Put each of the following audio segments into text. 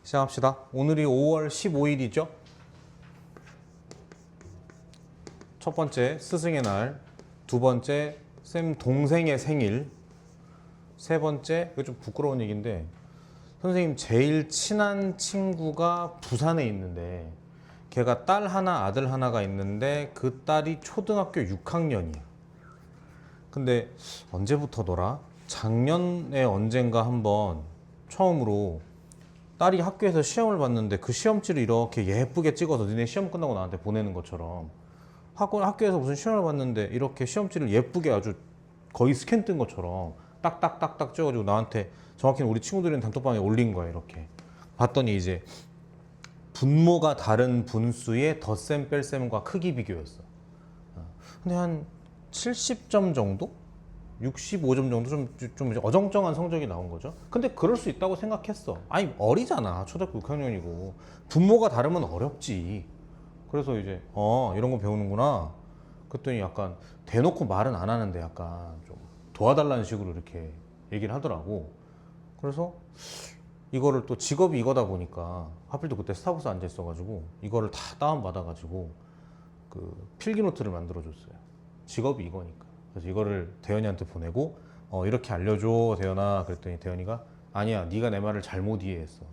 시작합시다. 오늘이 5월 15일이죠. 첫 번째 스승의 날, 두 번째 쌤 동생의 생일, 세 번째 이거 좀 부끄러운 얘기인데 선생님 제일 친한 친구가 부산에 있는데 걔가 딸 하나 아들 하나가 있는데 그 딸이 초등학교 6학년이야. 근데 언제부터더라? 작년에 언젠가 한번 처음으로 딸이 학교에서 시험을 봤는데 그 시험지를 이렇게 예쁘게 찍어서 니네 시험 끝나고 나한테 보내는 것처럼 학교에서 무슨 시험을 봤는데 이렇게 시험지를 예쁘게 아주 거의 스캔 뜬 것처럼 딱딱딱딱 찍어가지고 나한테 정확히는 우리 친구들이랑 단톡방에 올린 거야. 이렇게 봤더니 이제 분모가 다른 분수의 덧셈 뺄셈과 크기 비교였어. 근데 한 70점 정도? 65점 정도 좀 어정쩡한 성적이 나온 거죠. 근데 그럴 수 있다고 생각했어. 아니 어리잖아. 초등학교 6학년이고 분모가 다르면 어렵지. 그래서 이제 이런 거 배우는구나. 그랬더니 약간 대놓고 말은 안 하는데 약간 좀 도와달라는 식으로 이렇게 얘기를 하더라고. 그래서 이거를 또 직업이 이거다 보니까 하필 또 그때 스타벅스 앉아 있어가지고 이거를 다 다운받아가지고 그 필기노트를 만들어줬어요. 직업이 이거니까. 그래서 이거를 대현이한테 보내고 이렇게 알려줘 대현아. 그랬더니 대현이가 아니야 네가 내 말을 잘못 이해했어.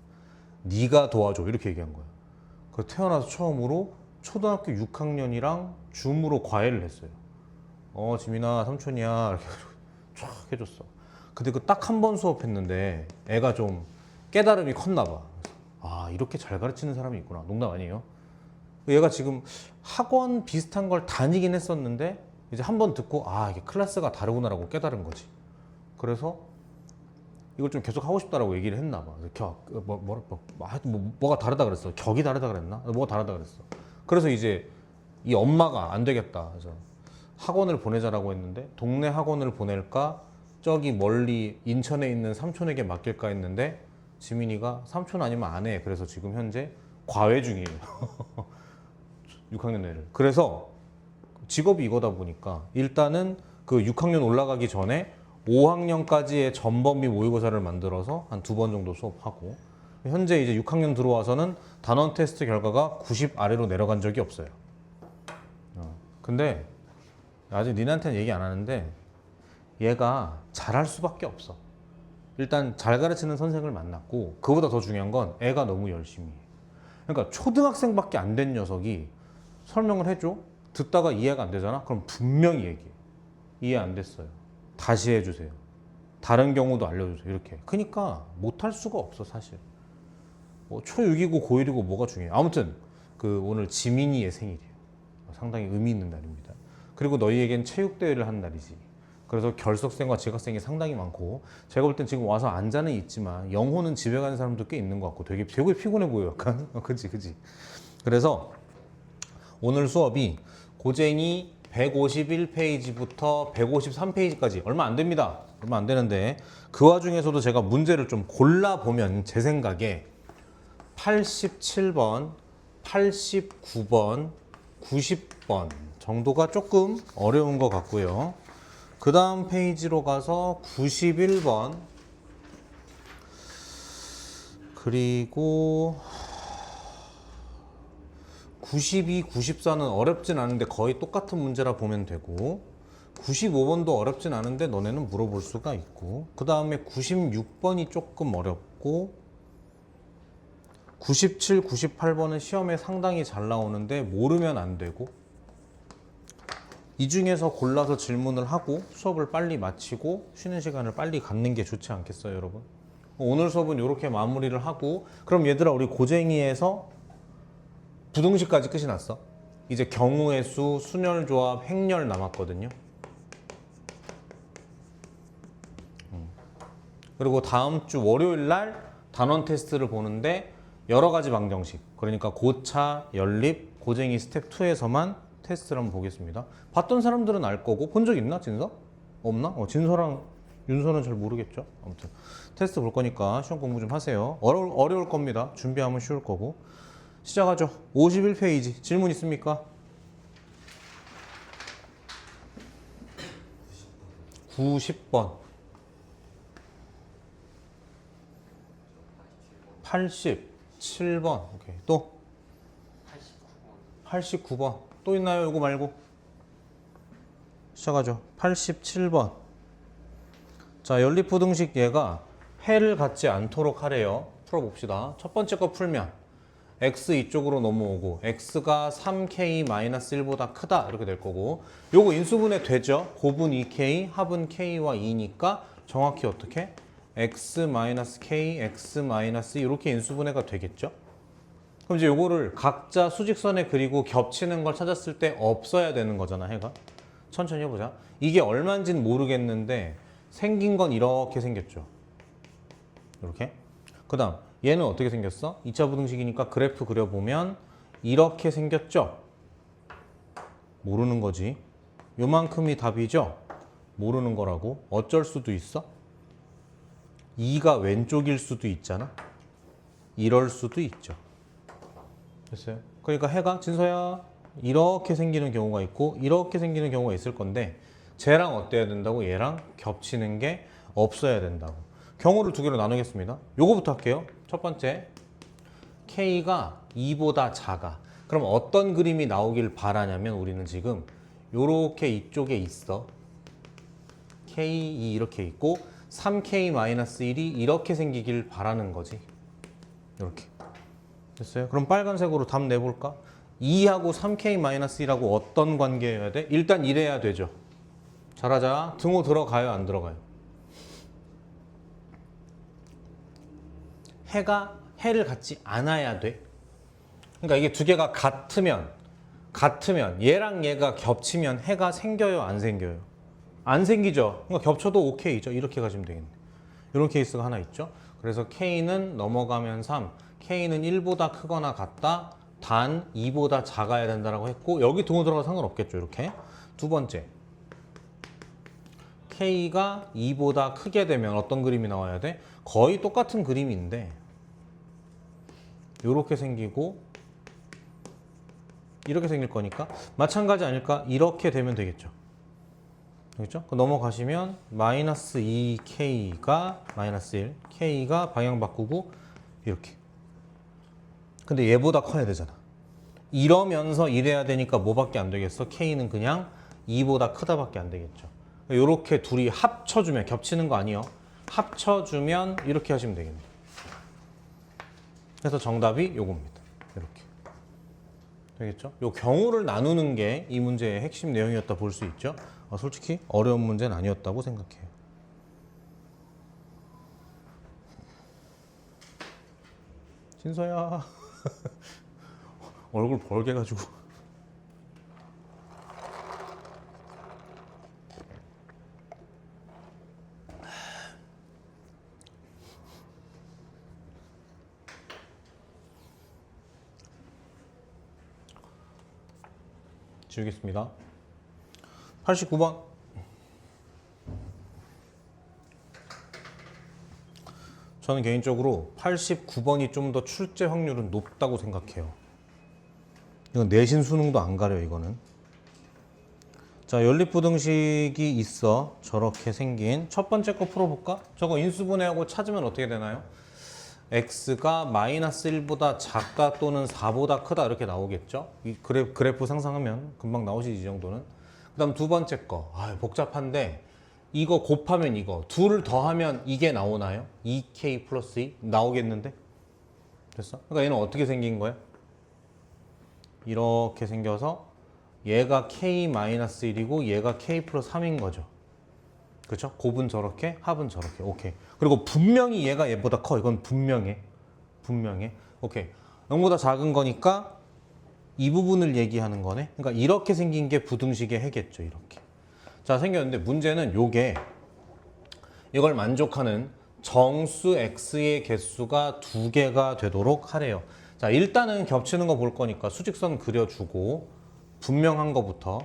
네가 도와줘 이렇게 얘기한 거야. 그래서 태어나서 처음으로 초등학교 6학년이랑 줌으로 과외를 했어요. 지민아 삼촌이야 이렇게 쫙 해줬어. 근데 그 딱 한 번 수업했는데 애가 좀 깨달음이 컸나 봐. 이렇게 잘 가르치는 사람이 있구나. 농담 아니에요. 얘가 지금 학원 비슷한 걸 다니긴 했었는데 이제 한 번 듣고 이게 클래스가 다르구나라고 깨달은 거지. 그래서 이걸 좀 계속 하고 싶다라고 얘기를 했나 봐. 뭐가 다르다 그랬어. 격이 다르다 그랬나? 뭐가 다르다 그랬어. 그래서 이제 이 엄마가 안 되겠다. 그래서 학원을 보내자라고 했는데 동네 학원을 보낼까? 저기 멀리 인천에 있는 삼촌에게 맡길까 했는데 지민이가 삼촌 아니면 안 해. 그래서 지금 현재 과외 중이에요. 6학년 애를. 그래서 직업이 이거다 보니까 일단은 그 6학년 올라가기 전에 5학년까지의 전범위 모의고사를 만들어서 한 2번 정도 수업하고 현재 이제 6학년 들어와서는 단원 테스트 결과가 90 아래로 내려간 적이 없어요. 근데 아직 니네한테는 얘기 안 하는데 얘가 잘할 수밖에 없어. 일단 잘 가르치는 선생을 만났고 그보다 더 중요한 건 애가 너무 열심히 해. 그러니까 초등학생밖에 안 된 녀석이 설명을 해줘? 듣다가 이해가 안 되잖아? 그럼 분명히 얘기해. 이해 안 됐어요. 다시 해주세요. 다른 경우도 알려주세요. 이렇게. 그러니까 못할 수가 없어 사실. 초6이고 고1이고 뭐가 중요해. 아무튼 그 오늘 지민이의 생일이에요. 상당히 의미 있는 날입니다. 그리고 너희에겐 체육대회를 한 날이지. 그래서 결석생과 지각생이 상당히 많고 제가 볼 땐 지금 와서 앉아는 있지만 영호는 집에 가는 사람도 꽤 있는 것 같고 되게 피곤해 보여 약간. 그치. 그래서 오늘 수업이 고쟁이 151페이지부터 153페이지까지 얼마 안 됩니다. 얼마 안 되는데 그 와중에서도 제가 문제를 좀 골라보면 제 생각에 87번, 89번, 90번 정도가 조금 어려운 것 같고요. 그 다음 페이지로 가서 91번 그리고 92, 94는 어렵진 않은데 거의 똑같은 문제라 보면 되고 95번도 어렵진 않은데 너네는 물어볼 수가 있고 그 다음에 96번이 조금 어렵고 97, 98번은 시험에 상당히 잘 나오는데 모르면 안 되고 이 중에서 골라서 질문을 하고 수업을 빨리 마치고 쉬는 시간을 빨리 갖는 게 좋지 않겠어요 여러분? 오늘 수업은 이렇게 마무리를 하고 그럼 얘들아 우리 고쟁이에서 부등식까지 끝이 났어. 이제 경우의 수, 순열조합, 행렬 남았거든요. 그리고 다음 주 월요일 날 단원 테스트를 보는데 여러 가지 방정식. 그러니까 고차, 연립, 고쟁이 스텝 2에서만 테스트를 한번 보겠습니다. 봤던 사람들은 알 거고 본 적 있나 진서? 없나? 진서랑 윤서는 잘 모르겠죠. 아무튼 테스트 볼 거니까 시험 공부 좀 하세요. 어려울 겁니다. 준비하면 쉬울 거고. 시작하죠. 51페이지 질문 있습니까? 90번 80 87번. 오케이. 또 89번. 또 있나요? 이거 말고. 시작하죠. 87번. 자, 연립부등식 얘가 해를 갖지 않도록 하래요. 풀어봅시다. 첫 번째 거 풀면 x 이쪽으로 넘어오고 x가 3k-1보다 크다 이렇게 될 거고, 요거 인수분해 되죠? 곱은 2k, 합은 k와 2니까 정확히 어떻게? x-k, x- 이렇게 인수분해가 되겠죠? 그럼 이제 요거를 각자 수직선에 그리고 겹치는 걸 찾았을 때 없어야 되는 거잖아, 해가. 천천히 해보자. 이게 얼마인지는 모르겠는데 생긴 건 이렇게 생겼죠. 이렇게. 그 다음 얘는 어떻게 생겼어? 2차 부등식이니까 그래프 그려보면 이렇게 생겼죠? 모르는 거지. 요만큼이 답이죠? 모르는 거라고. 어쩔 수도 있어? 2가 왼쪽일 수도 있잖아. 이럴 수도 있죠. 됐어요? 그러니까 해가 진서야 이렇게 생기는 경우가 있고 이렇게 생기는 경우가 있을 건데, 쟤랑 어때야 된다고? 얘랑 겹치는 게 없어야 된다고. 경우를 두 개로 나누겠습니다. 요거부터 할게요. 첫 번째, K가 2보다 작아. 그럼 어떤 그림이 나오길 바라냐면, 우리는 지금 요렇게 이쪽에 있어. K2 이렇게 있고 3K-1이 이렇게 생기길 바라는 거지. 이렇게. 됐어요? 그럼 빨간색으로 답 내볼까? 2하고 3K-1하고 어떤 관계여야 돼? 일단 이래야 되죠. 잘하자. 등호 들어가요? 안 들어가요? 해를 갖지 않아야 돼. 그러니까 이게 두 개가 같으면 얘랑 얘가 겹치면 해가 생겨요? 안 생겨요? 안 생기죠. 그러니까 겹쳐도 오케이죠. 이렇게 가시면 되겠네. 이런 케이스가 하나 있죠. 그래서 K는 넘어가면 3, K는 1보다 크거나 같다, 단 2보다 작아야 된다라고 했고, 여기 등호 들어가 상관없겠죠. 이렇게. 두 번째, K가 2보다 크게 되면 어떤 그림이 나와야 돼? 거의 똑같은 그림인데 이렇게 생기고 이렇게 생길 거니까 마찬가지 아닐까? 이렇게 되면 되겠죠. 그렇죠? 넘어가시면 마이너스 2K가 마이너스 1, K가 방향 바꾸고 이렇게. 근데 얘보다 커야 되잖아. 이러면서 이래야 되니까 뭐밖에 안 되겠어? K는 그냥 2보다 크다밖에 안 되겠죠. 이렇게 둘이 합쳐주면, 겹치는 거 아니요. 합쳐주면 이렇게 하시면 되겠네. 그래서 정답이 요겁니다. 이렇게. 되겠죠? 요 경우를 나누는 게 이 문제의 핵심 내용이었다 볼 수 있죠. 솔직히 어려운 문제는 아니었다고 생각해요. 진서야 얼굴 벌게 가지고. 지우겠습니다. 89번. 저는 개인적으로 89번이 좀 더 출제 확률은 높다고 생각해요. 이건 내신 수능도 안 가려요, 이거는. 자, 연립부등식이 있어. 저렇게 생긴. 첫 번째 거 풀어볼까? 저거 인수분해하고 찾으면 어떻게 되나요? x가 마이너스 1보다 작다 또는 4보다 크다 이렇게 나오겠죠? 이 그래프 상상하면 금방 나오시지, 이 정도는. 그 다음 두 번째 거. 복잡한데 이거 곱하면 이거. 둘을 더하면 이게 나오나요? 2k 플러스 2 나오겠는데? 됐어? 그러니까 얘는 어떻게 생긴 거야? 이렇게 생겨서 얘가 k-1이고 얘가 k 플러스 3인 거죠. 그렇죠? 곱은 저렇게, 합은 저렇게. 오케이. 그리고 분명히 얘가 얘보다 커. 이건 분명해. 오케이. 0보다 작은 거니까 이 부분을 얘기하는 거네. 그러니까 이렇게 생긴 게 부등식의 해겠죠. 이렇게. 자, 생겼는데 문제는 요게 이걸 만족하는 정수 x의 개수가 2개가 되도록 하래요. 자, 일단은 겹치는 거 볼 거니까 수직선 그려주고 분명한 거부터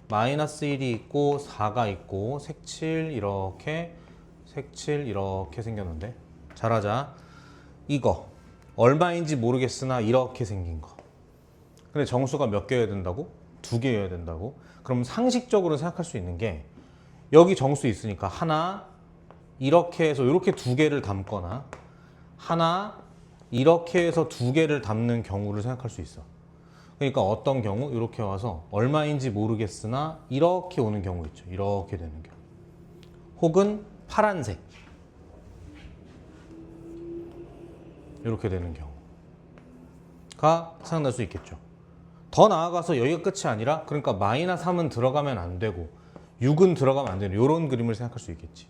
마이너스 1이 있고 4가 있고 색칠 이렇게 생겼는데, 잘하자. 이거 얼마인지 모르겠으나 이렇게 생긴 거. 근데 정수가 몇 개여야 된다고? 2개여야 된다고? 그럼 상식적으로 생각할 수 있는 게, 여기 정수 있으니까 하나 이렇게 해서 이렇게 2개를 담거나, 하나 이렇게 해서 두 개를 담는 경우를 생각할 수 있어. 그러니까 어떤 경우 이렇게 와서 얼마인지 모르겠으나 이렇게 오는 경우 있죠. 이렇게 되는 경우. 혹은 파란색 이렇게 되는 경우가 생각날 수 있겠죠. 더 나아가서 여기가 끝이 아니라 그러니까 마이너스 3은 들어가면 안 되고 6은 들어가면 안 되는 이런 그림을 생각할 수 있겠지.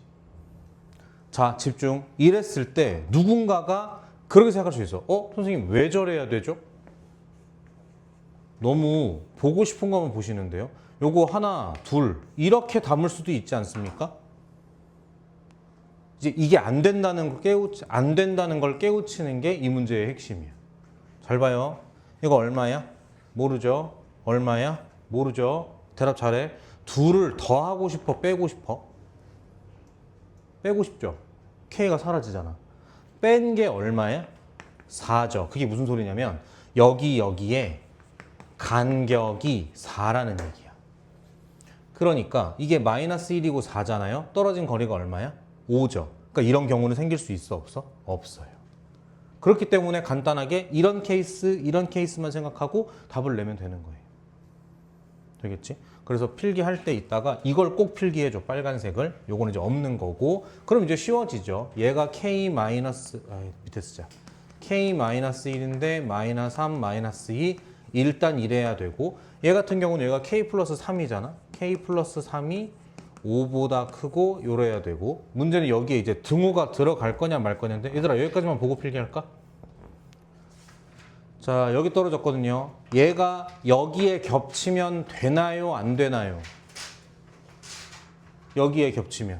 자, 집중. 이랬을 때 누군가가 그렇게 생각할 수 있어. 선생님 왜 저래야 되죠? 너무 보고 싶은 것만 보시는데요. 요거 하나, 둘 이렇게 담을 수도 있지 않습니까? 이제 이게 안 된다는 걸 깨우치는 게 이 문제의 핵심이야. 잘 봐요. 이거 얼마야? 모르죠. 얼마야? 모르죠. 대답 잘해. 둘을 더 하고 싶어? 빼고 싶어? 빼고 싶죠. K가 사라지잖아. 뺀 게 얼마야? 4죠. 그게 무슨 소리냐면 여기에 간격이 4라는 얘기야. 그러니까 이게 마이너스 1이고 4잖아요. 떨어진 거리가 얼마야? 5죠. 그러니까 이런 경우는 생길 수 있어? 없어? 없어요. 그렇기 때문에 간단하게 이런 케이스만 생각하고 답을 내면 되는 거예요. 되겠지? 그래서 필기할 때 있다가 이걸 꼭 필기해줘. 빨간색을. 요거는 이제 없는 거고. 그럼 이제 쉬워지죠. 얘가 K 마이너스, 밑에 쓰자. K 마이너스 1인데 마이너스 3, 마이너스 2. 일단 이래야 되고. 얘 같은 경우는 얘가 K 플러스 3이잖아. K 플러스 3이 5보다 크고 요래야 되고. 문제는 여기에 이제 등호가 들어갈 거냐 말 거냐인데 얘들아 여기까지만 보고 필기할까? 자, 여기 떨어졌거든요. 얘가 여기에 겹치면 되나요? 안 되나요? 여기에 겹치면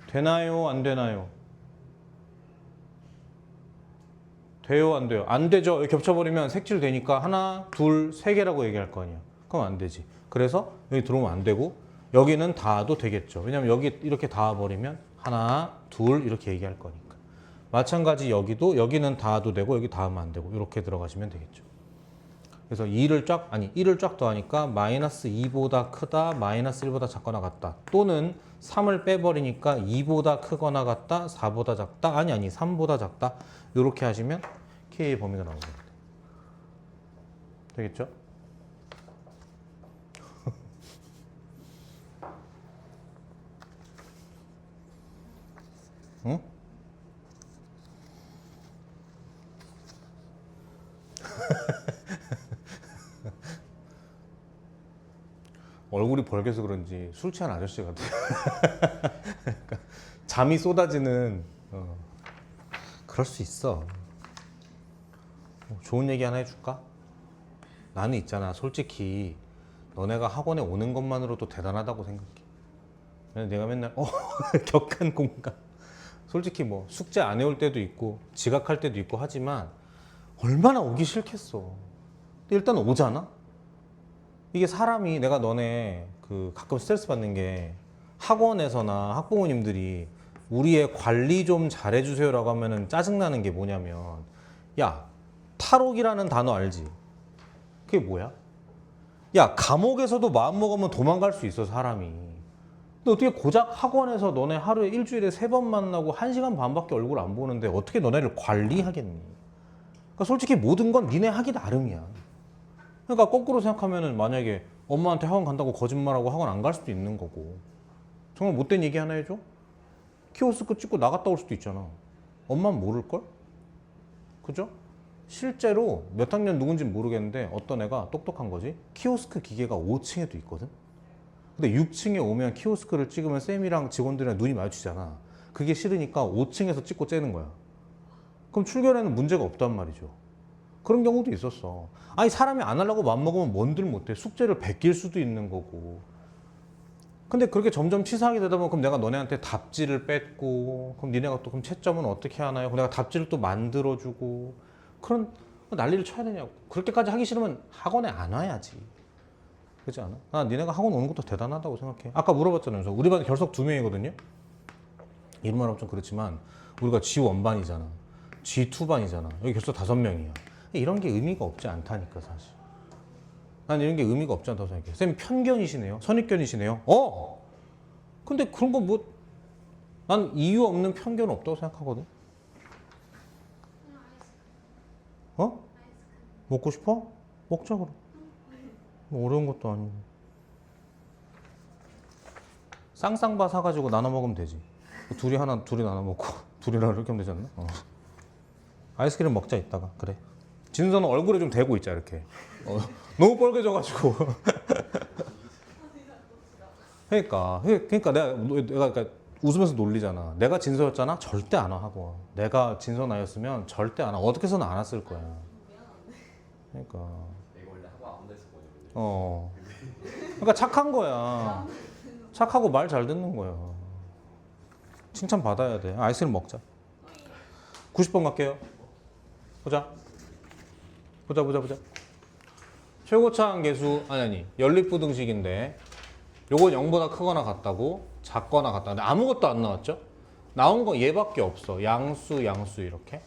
되나요? 안 되나요? 돼요? 안 돼요? 안 되죠. 여기 겹쳐버리면 색칠되니까 하나, 둘, 세 개라고 얘기할 거 아니야. 그럼 안 되지. 그래서 여기 들어오면 안 되고 여기는 닿아도 되겠죠. 왜냐면 여기 이렇게 닿아버리면 하나, 둘 이렇게 얘기할 거니까. 마찬가지 여기는 닿아도 되고 여기 닿으면 안 되고 이렇게 들어가시면 되겠죠. 그래서 1을 쫙 더하니까 마이너스 2보다 크다, 마이너스 1보다 작거나 같다. 또는 3을 빼버리니까 2보다 크거나 같다, 4보다 작다, 아니 3보다 작다. 이렇게 하시면 K의 범위가 나오는 겁니다. 되겠죠? 응? 얼굴이 벌게서 그런지 술 취한 아저씨 같아. 그러니까 잠이 쏟아지는 그럴 수 있어. 좋은 얘기 하나 해줄까? 나는 있잖아. 솔직히 너네가 학원에 오는 것만으로도 대단하다고 생각해. 내가 맨날 격한 공감. 솔직히 뭐 숙제 안 해올 때도 있고 지각할 때도 있고 하지만 얼마나 오기 싫겠어. 근데 일단 오잖아. 이게 사람이 내가 너네 가끔 스트레스 받는 게 학원에서나 학부모님들이 우리의 관리 좀 잘해주세요라고 하면은 짜증나는 게 뭐냐면 야 탈옥이라는 단어 알지? 그게 뭐야? 야 감옥에서도 마음먹으면 도망갈 수 있어 사람이. 근데 어떻게 고작 학원에서 너네 하루에 일주일에 3번 만나고 1시간 반밖에 얼굴 안 보는데 어떻게 너네를 관리하겠니? 그러니까 솔직히 모든 건 니네 하기 나름이야. 그러니까 거꾸로 생각하면은 만약에 엄마한테 학원 간다고 거짓말하고 학원 안 갈 수도 있는 거고. 정말 못된 얘기 하나 해줘? 키오스크 찍고 나갔다 올 수도 있잖아. 엄마는 모를걸? 그죠? 실제로 몇 학년 누군지 모르겠는데 어떤 애가 똑똑한 거지. 키오스크 기계가 5층에도 있거든. 근데 6층에 오면 키오스크를 찍으면 쌤이랑 직원들이랑 눈이 마주치잖아. 그게 싫으니까 5층에서 찍고 째는 거야. 그럼 출결에는 문제가 없단 말이죠. 그런 경우도 있었어. 아니 사람이 안 하려고 맘먹으면 뭔들 못해. 숙제를 베낄 수도 있는 거고. 근데 그렇게 점점 치사하게 되다 보면 그럼 내가 너네한테 답지를 뺐고 그럼 니네가 또 그럼 채점은 어떻게 하나요? 그럼 내가 답지를 또 만들어주고 그런 난리를 쳐야 되냐고. 그렇게까지 하기 싫으면 학원에 안 와야지. 그렇지 않아? 나 니네가 학원 오는 것도 대단하다고 생각해. 아까 물어봤잖아요. 우리 반에 결석 2명이거든요. 이런 말 하면 좀 그렇지만 우리가 G1반이잖아. G2반이잖아. 여기 결석 5명이야. 이런 게 의미가 없지 않다니까 사실. 난 이런 게 의미가 없지 않다고 생각해. 쌤 편견이시네요. 선입견이시네요. 근데 그런 거 뭐 난 이유 없는 편견 없다고 생각하거든. 어? 먹고 싶어? 먹자 그럼. 뭐 어려운 것도 아니고. 쌍쌍바 사가지고 나눠 먹으면 되지. 둘이 나눠 먹고 둘이랑 이렇게 하면 되지 않나? 아이스크림 먹자 이따가. 그래. 진서는 얼굴에 좀 대고 있자 이렇게. 너무 빨개져가지고. 그러니까 내가 웃으면서 놀리잖아. 내가 진서였잖아. 절대 안 와 하고. 내가 진서 나였으면 절대 안 와. 어떻게 해서는 안 왔을 거야. 그러니까. 내가 원래 하고 아무데 했었거든요. 그러니까 착한 거야. 착하고 말 잘 듣는 거야. 칭찬 받아야 돼. 아이스크림 먹자. 90번 갈게요. 보자. 최고차항 계수 아니 연립부등식인데 요건 0보다 크거나 같다고 작거나 같다. 근데 아무것도 안 나왔죠? 나온 거 얘밖에 없어. 양수 이렇게.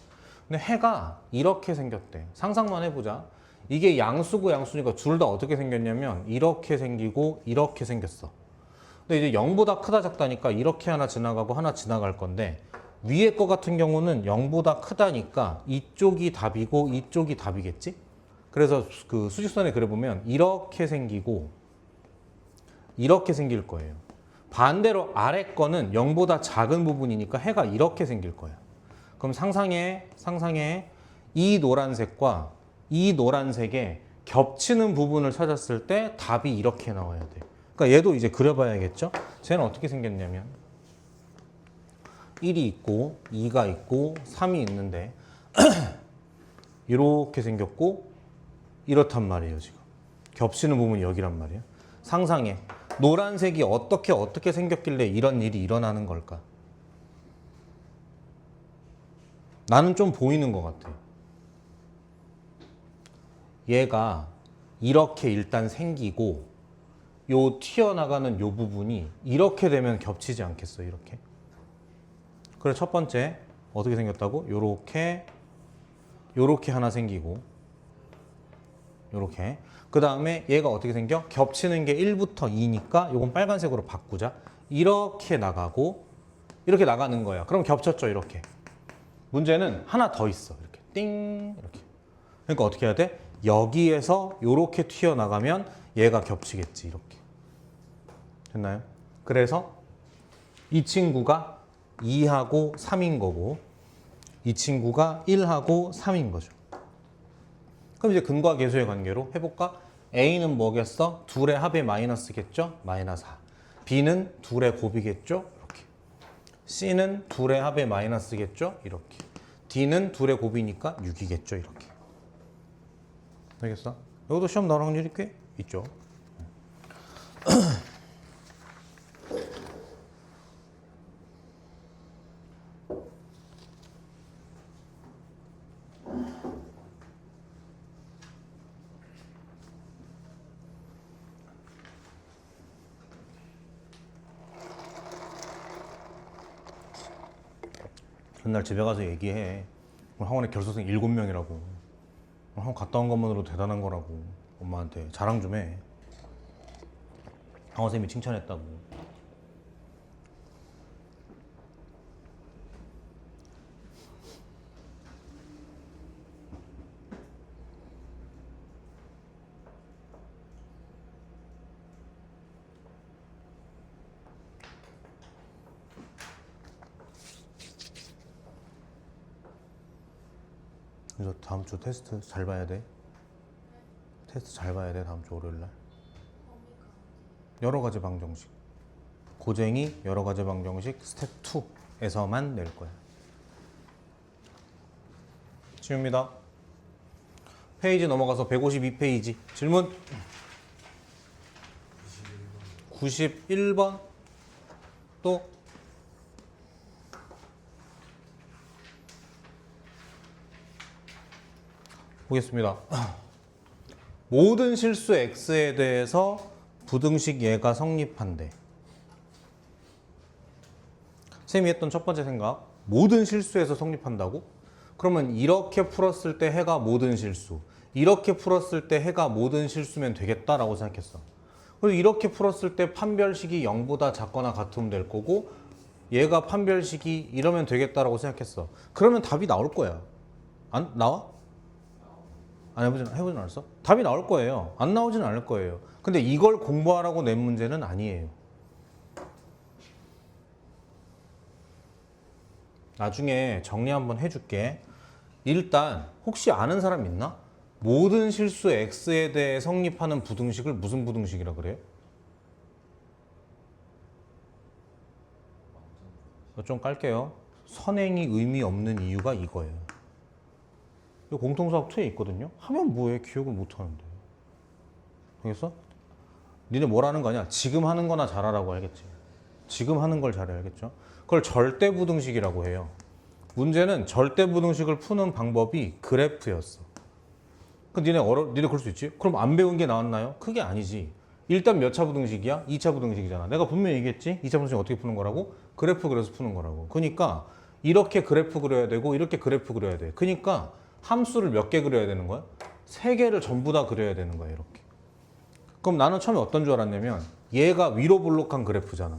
근데 해가 이렇게 생겼대. 상상만 해보자. 이게 양수고 양수니까 둘 다 어떻게 생겼냐면 이렇게 생기고 이렇게 생겼어. 근데 이제 0보다 크다 작다니까 이렇게 하나 지나가고 하나 지나갈 건데 위에 거 같은 경우는 0보다 크다니까 이쪽이 답이고 이쪽이 답이겠지? 그래서 그 수직선에 그려보면 이렇게 생기고 이렇게 생길 거예요. 반대로 아래 거는 0보다 작은 부분이니까 해가 이렇게 생길 거야. 그럼 상상해 이 노란색과 이 노란색의 겹치는 부분을 찾았을 때 답이 이렇게 나와야 돼. 그러니까 얘도 이제 그려봐야겠죠? 쟤는 어떻게 생겼냐면 1이 있고 2가 있고 3이 있는데 이렇게 생겼고 이렇단 말이에요. 지금 겹치는 부분이 여기란 말이에요. 상상해. 노란색이 어떻게 생겼길래 이런 일이 일어나는 걸까? 나는 좀 보이는 것 같아. 얘가 이렇게 일단 생기고 요 튀어나가는 요 부분이 이렇게 되면 겹치지 않겠어? 이렇게. 그래 첫 번째 어떻게 생겼다고? 요렇게 하나 생기고 요렇게. 그 다음에 얘가 어떻게 생겨? 겹치는 게 1부터 2니까 요건 빨간색으로 바꾸자. 이렇게 나가고 이렇게 나가는 거야. 그럼 겹쳤죠 이렇게. 문제는 하나 더 있어. 이렇게 띵 이렇게. 그러니까 어떻게 해야 돼? 여기에서 요렇게 튀어나가면 얘가 겹치겠지 이렇게. 됐나요? 그래서 이 친구가 2하고 3인 거고 이 친구가 1하고 3인 거죠. 그럼 이제 근과 계수의 관계로 해볼까? A는 뭐겠어? 둘의 합의 마이너스겠죠? 마이너스 4. B는 둘의 곱이겠죠? 이렇게. C는 둘의 합의 마이너스겠죠? 이렇게. D는 둘의 곱이니까 6이겠죠? 이렇게. 알겠어? 여기도 시험 나올 확률이 꽤 있죠? 그날 집에 가서 얘기해. 오늘 학원에 결석생 7명이라고. 학원 갔다 온 것만으로도 대단한 거라고. 엄마한테 자랑 좀 해. 학원 선생님이 칭찬했다고. 그래서 다음 주 테스트 잘 봐야 돼. 테스트 잘 봐야 돼. 다음 주 월요일 날. 여러 가지 방정식. 고쟁이 여러 가지 방정식 스텝 2에서만 낼 거야. 지웁니다. 페이지 넘어가서 152페이지. 질문. 91번. 또 보겠습니다. 모든 실수 x에 대해서 부등식 예가 성립한대. 쌤이 했던 첫 번째 생각. 모든 실수에서 성립한다고? 그러면 이렇게 풀었을 때 해가 모든 실수, 이렇게 풀었을 때 해가 모든 실수면 되겠다라고 생각했어. 그리고 이렇게 풀었을 때 판별식이 0보다 작거나 같으면 될 거고 얘가 판별식이 이러면 되겠다라고 생각했어. 그러면 답이 나올 거야. 안 나와? 안 해보진 않았어? 답이 나올 거예요. 안 나오진 않을 거예요. 근데 이걸 공부하라고 낸 문제는 아니에요. 나중에 정리 한번 해줄게. 일단 혹시 아는 사람 있나? 모든 실수 x에 대해 성립하는 부등식을 무슨 부등식이라 그래요? 좀 깔게요. 선행이 의미 없는 이유가 이거예요. 이거 공통수학 2에 있거든요. 하면 뭐해? 기억을 못 하는데. 알겠어? 니네 뭐라는 거냐? 지금 하는 거나 잘하라고 알겠지? 지금 하는 걸 잘해 알겠죠? 그걸 절대부등식이라고 해요. 문제는 절대부등식을 푸는 방법이 그래프였어. 그 니네 그럴 수 있지? 그럼 안 배운 게 나왔나요? 그게 아니지. 일단 몇 차 부등식이야? 2차 부등식이잖아. 내가 분명히 얘기했지? 2차 부등식 어떻게 푸는 거라고? 그래프 그려서 푸는 거라고. 그러니까 이렇게 그래프 그려야 되고 이렇게 그래프 그려야 돼. 그러니까 함수를 몇 개 그려야 되는 거야? 3개를 전부 다 그려야 되는 거야 이렇게. 그럼 나는 처음에 어떤 줄 알았냐면 얘가 위로 블록한 그래프잖아.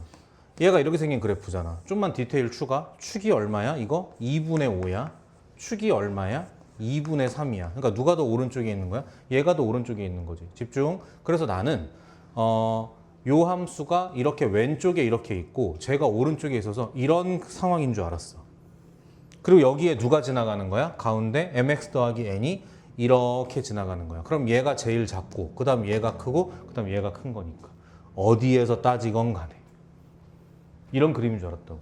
얘가 이렇게 생긴 그래프잖아. 좀만 디테일 추가. 축이 얼마야? 이거 2분의 5야. 축이 얼마야? 2분의 3이야. 그러니까 누가 더 오른쪽에 있는 거야? 얘가 더 오른쪽에 있는 거지. 집중. 그래서 나는 요 함수가 이렇게 왼쪽에 이렇게 있고 제가 오른쪽에 있어서 이런 상황인 줄 알았어. 그리고 여기에 누가 지나가는 거야? 가운데 mx 더하기 n이 이렇게 지나가는 거야. 그럼 얘가 제일 작고 그 다음 얘가 크고 그 다음 얘가 큰 거니까 어디에서 따지건 간에 이런 그림인 줄 알았다고.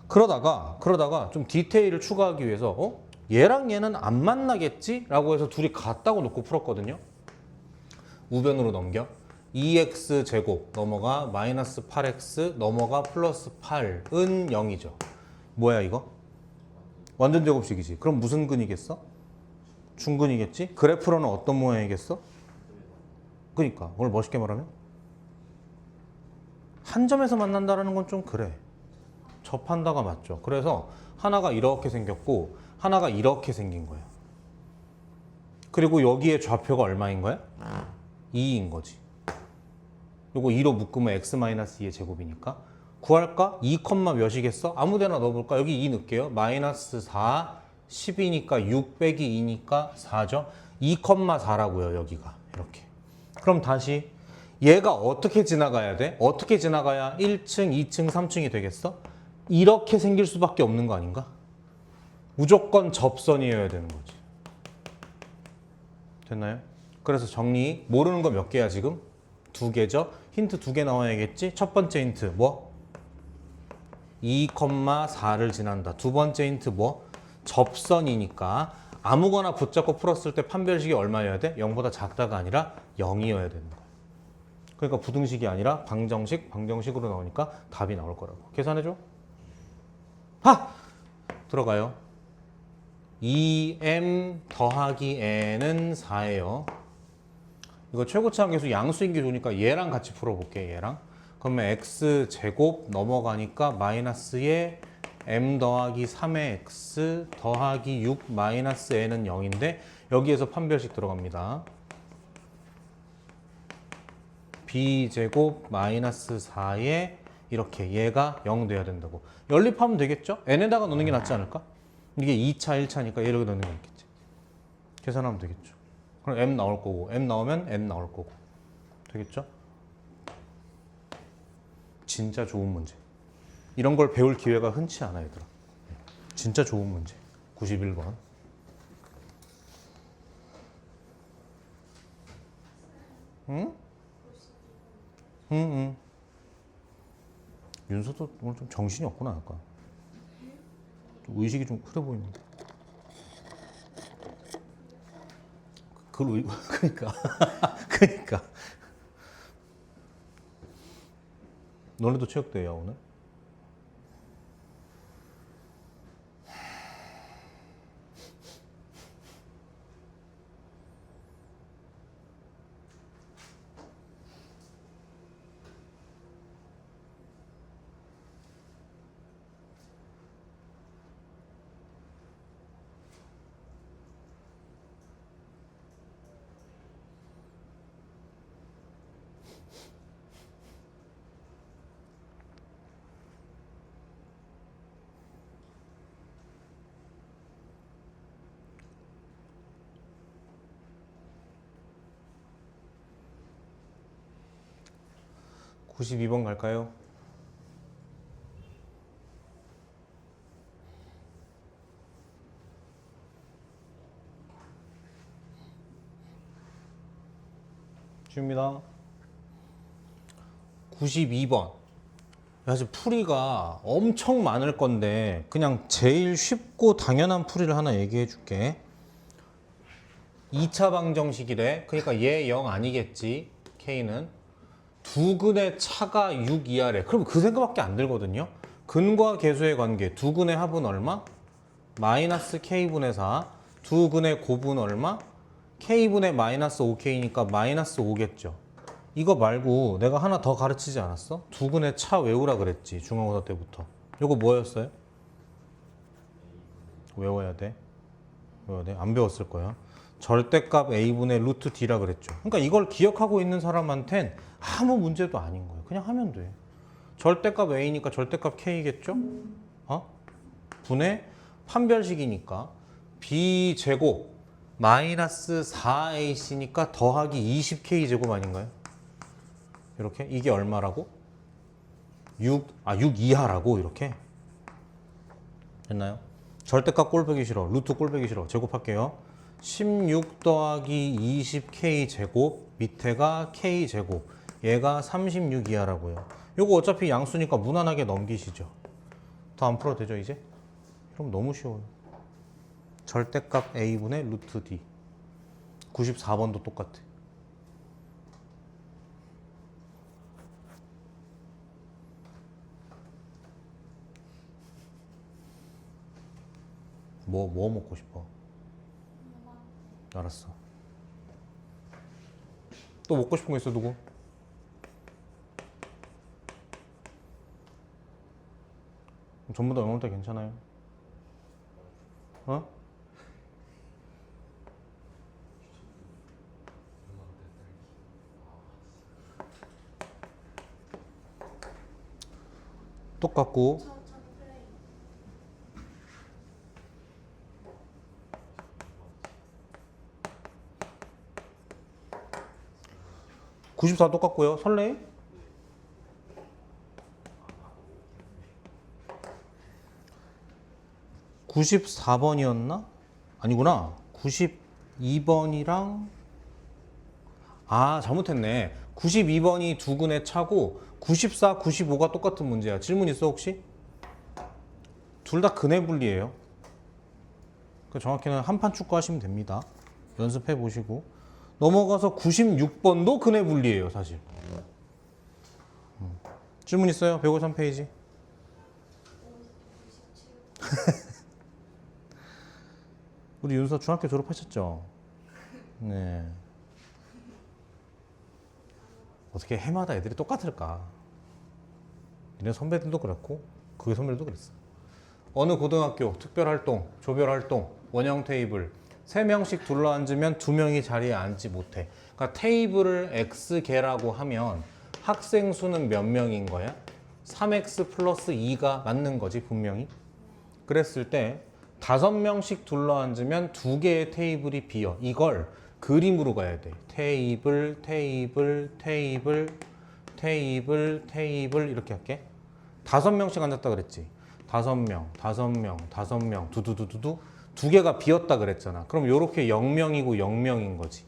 그러다가 좀 디테일을 추가하기 위해서 얘랑 얘는 안 만나겠지? 라고 해서 둘이 같다고 놓고 풀었거든요. 우변으로 넘겨. 2x 제곱 넘어가 마이너스 8x 넘어가 플러스 8은 0이죠. 뭐야 이거? 완전 제곱식이지. 그럼 무슨 근이겠어? 중근이겠지? 그래프로는 어떤 모양이겠어? 그러니까 오늘 멋있게 말하면 한 점에서 만난다는 건 좀 그래. 접한다가 맞죠. 그래서 하나가 이렇게 생겼고 하나가 이렇게 생긴 거야. 그리고 여기에 좌표가 얼마인 거야? 2인 거지. 요거 2로 묶으면 x-2의 제곱이니까 구할까? 2, 몇이겠어? 아무데나 넣어볼까? 여기 2 넣을게요. 마이너스 4, 10이니까 6 빼기 2니까 4죠. 2,4라고요 여기가 이렇게. 그럼 다시 얘가 어떻게 지나가야 돼? 어떻게 지나가야 1층, 2층, 3층이 되겠어? 이렇게 생길 수밖에 없는 거 아닌가? 무조건 접선이어야 되는 거지. 됐나요? 그래서 정리. 모르는 거 몇 개야 지금? 2개죠. 힌트 2개 나와야겠지? 첫 번째 힌트 뭐? 2,4를 지난다. 두 번째 힌트 뭐? 접선이니까 아무거나 붙잡고 풀었을 때 판별식이 얼마여야 돼? 0보다 작다가 아니라 0이어야 되는 거야. 그러니까 부등식이 아니라 방정식으로 나오니까 답이 나올 거라고. 계산해줘. 들어가요. 2m 더하기 n은 4예요. 이거 최고차항계수 양수인게 좋으니까 얘랑 같이 풀어볼게. 얘랑. 그러면 x제곱 넘어가니까 마이너스에 m 더하기 3의 x 더하기 6 마이너스 n은 0인데 여기에서 판별식 들어갑니다. b제곱 마이너스 4에 이렇게 얘가 0 돼야 된다고. 연립하면 되겠죠? n에다가 넣는 게 낫지 않을까? 이게 2차, 1차니까 얘를 넣는 게 있겠지. 계산하면 되겠죠. 그럼 m 나올 거고 m 나오면 n 나올 거고. 되겠죠? 진짜 좋은 문제. 이런 걸 배울 기회가 흔치 않아 얘들아. 진짜 좋은 문제. 91번. 응? 응. 윤서도 오늘 좀 정신이 없구나 약간. 좀 의식이 좀 흐려 보이는데. 그러니까 그러니까 너네도 체육대회야 오늘? 92번 갈까요? 쉽니다. 92번. 사실 풀이가 엄청 많을 건데 그냥 제일 쉽고 당연한 풀이를 하나 얘기해 줄게. 2차 방정식이래. 그러니까 얘 0 아니겠지. K는 두 근의 차가 6 이하래. 그럼 그 생각밖에 안 들거든요. 근과 계수의 관계. 두 근의 합은 얼마? 마이너스 K분의 4. 두 근의 곱은 얼마? K분의 마이너스 5K니까 마이너스 5겠죠. 이거 말고 내가 하나 더 가르치지 않았어? 두 근의 차 외우라 그랬지. 중간고사 때부터. 이거 뭐였어요? 외워야 돼. 외워야 돼. 안 배웠을 거야. 절대값 A분의 루트 D라 그랬죠. 그러니까 이걸 기억하고 있는 사람한텐 아무 문제도 아닌 거예요. 그냥 하면 돼. 절대값 A니까 절대값 K겠죠? 분의 판별식이니까 B제곱 마이너스 4AC니까 더하기 20K제곱 아닌가요? 이렇게? 이게 얼마라고? 6 이하라고 이렇게? 됐나요? 절대값 꼴보기 싫어. 루트 꼴보기 싫어. 제곱할게요. 16 더하기 20K 제곱 밑에가 K 제곱 얘가 36 이하라고요. 요거 어차피 양수니까 무난하게 넘기시죠. 더 안 풀어도 되죠 이제? 그럼 너무 쉬워요. 절대값 A분의 루트 D 94번도 똑같아. 뭐 먹고 싶어? 알았어. 또 먹고 싶은 거 있어 누구? 전부 다 영어 때 괜찮아요? 어? 똑같고 저는 플레이. 94 똑같고요. 설레? (94번이었나) 아니구나. 92번이랑 잘못했네. 92번이 두 근의 차고 94, 95가 똑같은 문제야. 질문 있어 혹시? 둘 다 근의 분리예요. 그 정확히는 한판 축구하시면 됩니다. 연습해 보시고 넘어가서 96번도 근의 분리예요 사실. 질문 있어요? 153페이지. 우리 윤서 중학교 졸업하셨죠? 네. 어떻게 해마다 애들이 똑같을까? 니네 선배들도 그랬고 그게 선배들도 그랬어. 어느 고등학교 특별활동, 조별활동, 원형 테이블 3명씩 둘러앉으면 2명이 자리에 앉지 못해. 그러니까 테이블을 X개라고 하면 학생 수는 몇 명인 거야? 3X 플러스 2가 맞는 거지 분명히. 그랬을 때 5명씩 둘러앉으면 2개의 테이블이 비어. 이걸 그림으로 가야 돼. 테이블, 테이블, 테이블, 테이블, 테이블 이렇게 할게. 5명씩 앉았다 그랬지. 5명, 5명, 5명, 두두두두두 2개가 비었다 그랬잖아. 그럼 요렇게 0명이고 0명인 거지.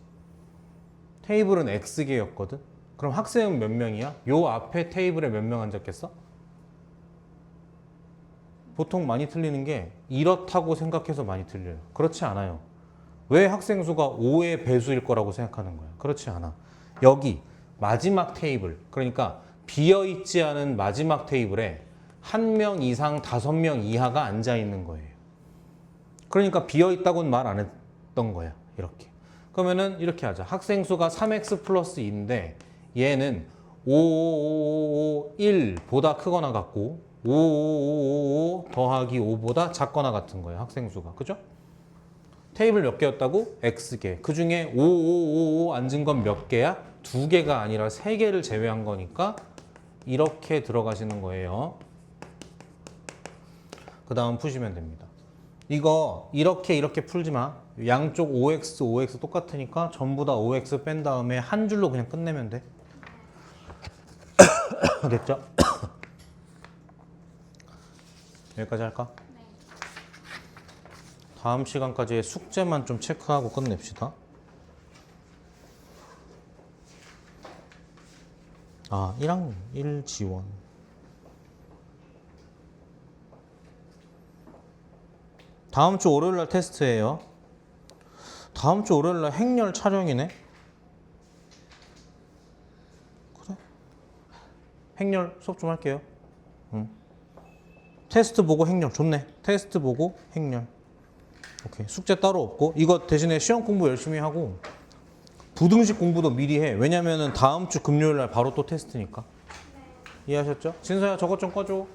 테이블은 X개였거든. 그럼 학생은 몇 명이야? 요 앞에 테이블에 몇 명 앉았겠어? 보통 많이 틀리는 게 이렇다고 생각해서 많이 틀려요. 그렇지 않아요. 왜 학생 수가 5의 배수일 거라고 생각하는 거야? 그렇지 않아. 여기 마지막 테이블, 그러니까 비어있지 않은 마지막 테이블에 1명 이상 5명 이하가 앉아 있는 거예요. 그러니까 비어있다고는 말 안 했던 거야. 이렇게. 그러면은 이렇게 하자. 학생 수가 3x 플러스 2인데 얘는 5,5,5,1보다 크거나 같고 5,5,5,5 더하기 5보다 작거나 같은 거예요. 학생 수가. 그죠? 테이블 몇 개였다고? X개. 그 중에 5,5,5,5 앉은 건 몇 개야? 2개가 아니라 3개를 제외한 거니까 이렇게 들어가시는 거예요. 그 다음 푸시면 됩니다. 이거 이렇게 풀지 마. 양쪽 5x, 5x 똑같으니까 전부 다 5x 뺀 다음에 한 줄로 그냥 끝내면 돼. 됐죠? 여기까지 할까? 네. 다음 시간까지의 숙제만 좀 체크하고 끝냅시다. 아, 1학년 1 지원. 다음 주 월요일 날 테스트예요. 다음 주 월요일 날 행렬 촬영이네. 그래? 행렬 수업 좀 할게요. 응. 테스트 보고 행렬 좋네. 테스트 보고 행렬. 오케이. 숙제 따로 없고 이거 대신에 시험 공부 열심히 하고 부등식 공부도 미리 해. 왜냐면은 다음 주 금요일 날 바로 또 테스트니까. 이해하셨죠? 진서야 저것 좀 꺼줘.